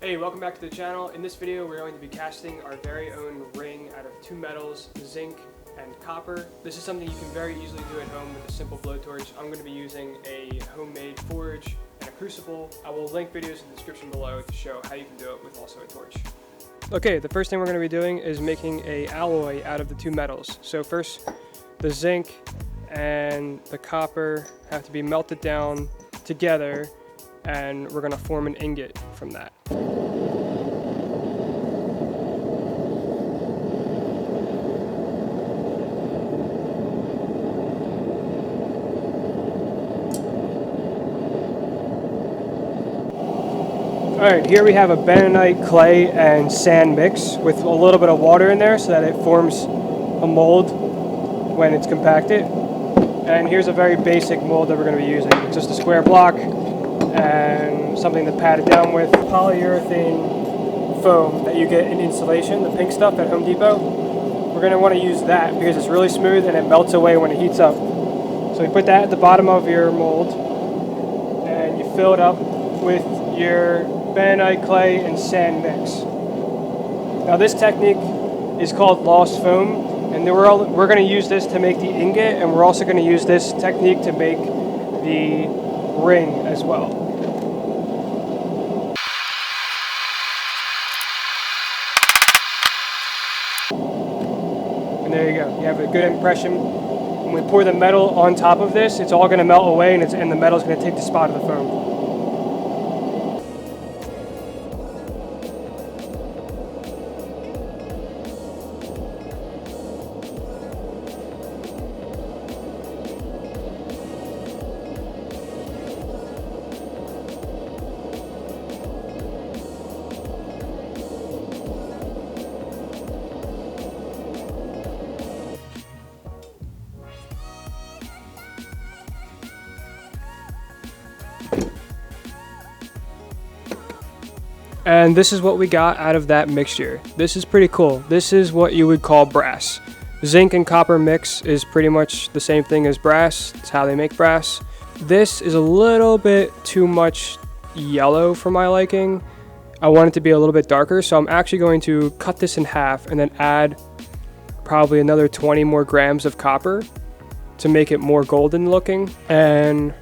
Hey, welcome back to the channel. In this video, we're going to be casting our very own ring out of two metals, zinc and copper. This is something you can very easily do at home with a simple blowtorch. I'm going to be using a homemade forge and a crucible. I will link videos in the description below to show how you can do it with also a torch. Okay, the first thing we're going to be doing is making an alloy out of the two metals. So first, the zinc and the copper have to be melted down together, and we're going to form an ingot from that. Alright, here we have a bentonite, clay, and sand mix with a little bit of water in there so that it forms a mold when it's compacted. And here's a very basic mold that we're going to be using. It's just a square block and something to pat it down with. Polyurethane foam that you get in insulation, the pink stuff at Home Depot. We're going to want to use that because it's really smooth and it melts away when it heats up. So you put that at the bottom of your mold and you fill it up with your bentonite, clay, and sand mix. Now this technique is called lost foam, and we're going to use this to make the ingot, and we're also going to use this technique to make the ring as well. And there you go. You have a good impression. When we pour the metal on top of this, it's all going to melt away, and the metal is going to take the spot of the foam. And this is what we got out of that mixture. This is pretty cool. This is what you would call brass. Zinc and copper mix is pretty much the same thing as brass. It's how they make brass. This is a little bit too much yellow for my liking. I want it to be a little bit darker, so I'm actually going to cut this in half and then add probably another 20 more grams of copper to make it more golden looking, and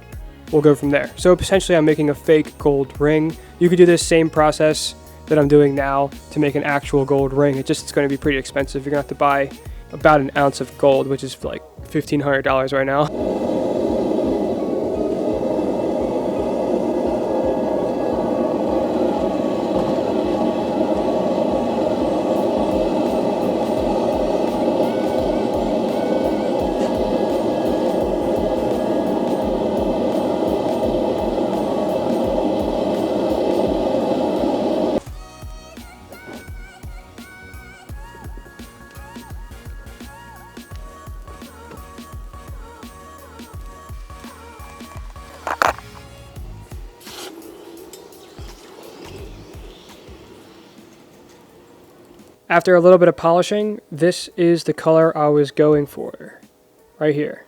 we'll go from there. So essentially I'm making a fake gold ring. You could do this same process that I'm doing now to make an actual gold ring. It's going to be pretty expensive. You're going to have to buy about an ounce of gold, which is like $1,500 right now. After a little bit of polishing, this is the color I was going for, right here.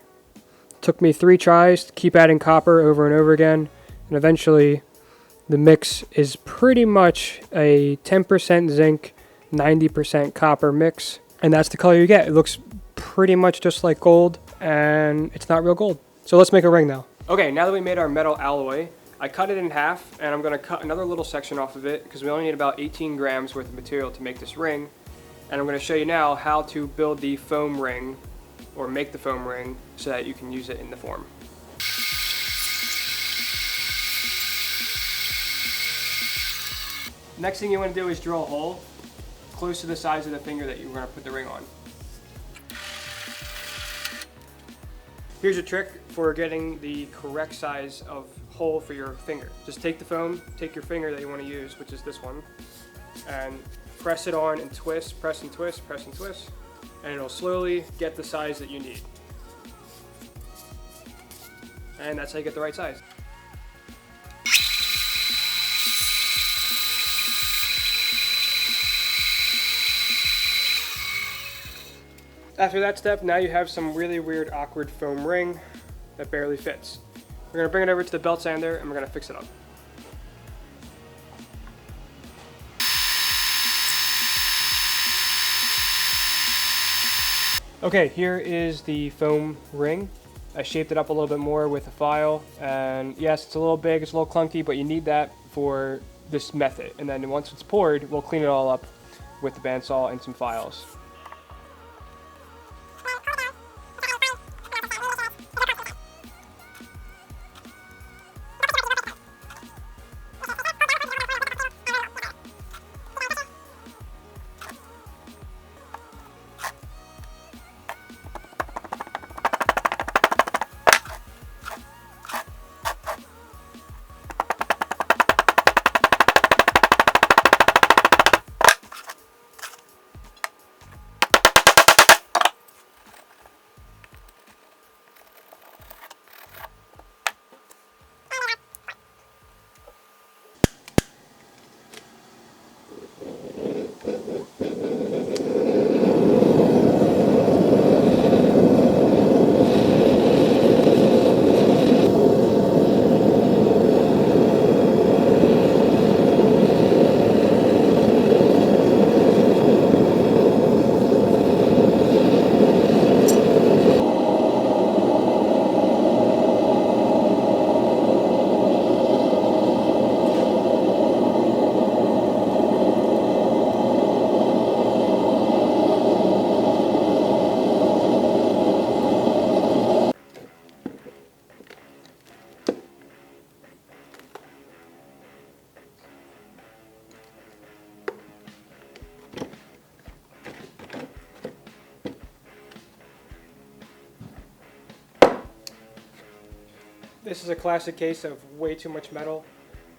Took me 3 tries to keep adding copper over and over again, and eventually the mix is pretty much a 10% zinc, 90% copper mix, and that's the color you get. It looks pretty much just like gold, and it's not real gold. So let's make a ring now. Okay, now that we made our metal alloy, I cut it in half, and I'm going to cut another little section off of it because we only need about 18 grams worth of material to make this ring. And I'm going to show you now how to build the foam ring, or make the foam ring, so that you can use it in the form. Next thing you want to do is drill a hole close to the size of the finger that you're going to put the ring on. Here's a trick for getting the correct size of hole for your finger. Just take the foam, take your finger that you want to use, which is this one, and press it on and twist, press and twist, press and twist, and it'll slowly get the size that you need. And that's how you get the right size. After that step, now you have some really weird, awkward foam ring that barely fits. We're going to bring it over to the belt sander and we're going to fix it up. Okay, here is the foam ring. I shaped it up a little bit more with a file, and yes, it's a little big, it's a little clunky, but you need that for this method. And then once it's poured, we'll clean it all up with the bandsaw and some files. This is a classic case of way too much metal.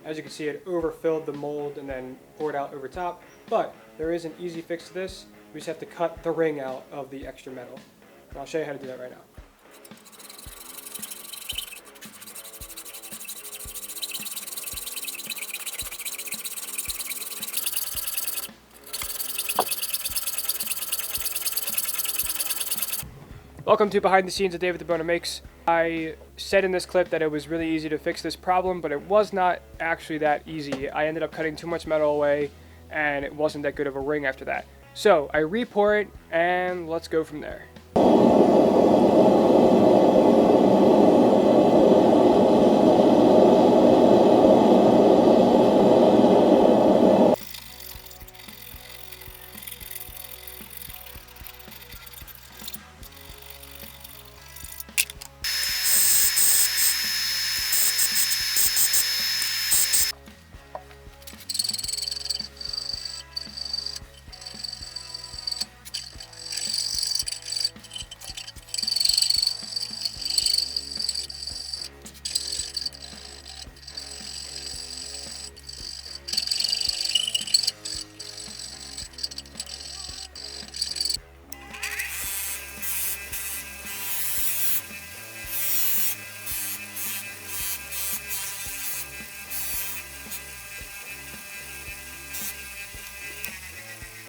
As you can see, it overfilled the mold and then poured out over top. But there is an easy fix to this. We just have to cut the ring out of the extra metal. And I'll show you how to do that right now. Welcome to Behind the Scenes of David the Boner Makes. I said in this clip that it was really easy to fix this problem, but it was not actually that easy. I ended up cutting too much metal away, and it wasn't that good of a ring after that. So I re-pour it, and let's go from there.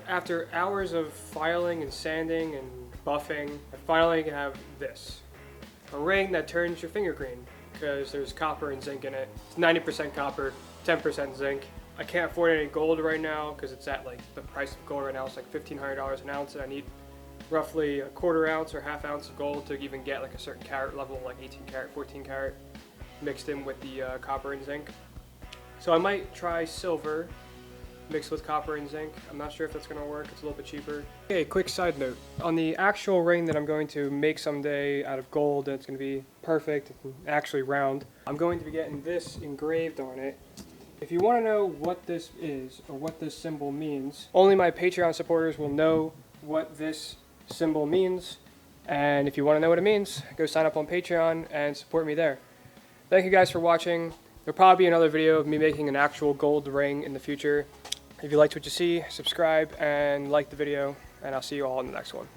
After hours of filing and sanding and buffing, I finally have this. A ring that turns your finger green because there's copper and zinc in it. It's 90% copper, 10% zinc. I can't afford any gold right now because it's at like the price of gold right now. It's like $1,500 an ounce, and I need roughly a quarter ounce or half ounce of gold to even get like a certain carat level, like 18 karat, 14 karat, mixed in with the copper and zinc. So I might try silver mixed with copper and zinc. I'm not sure if that's going to work. It's a little bit cheaper. Okay, quick side note. On the actual ring that I'm going to make someday out of gold, and it's going to be perfect, actually round, I'm going to be getting this engraved on it. If you want to know what this is, or what this symbol means, only my Patreon supporters will know what this symbol means. And if you want to know what it means, go sign up on Patreon and support me there. Thank you guys for watching. There'll probably be another video of me making an actual gold ring in the future. If you liked what you see, subscribe and like the video, and I'll see you all in the next one.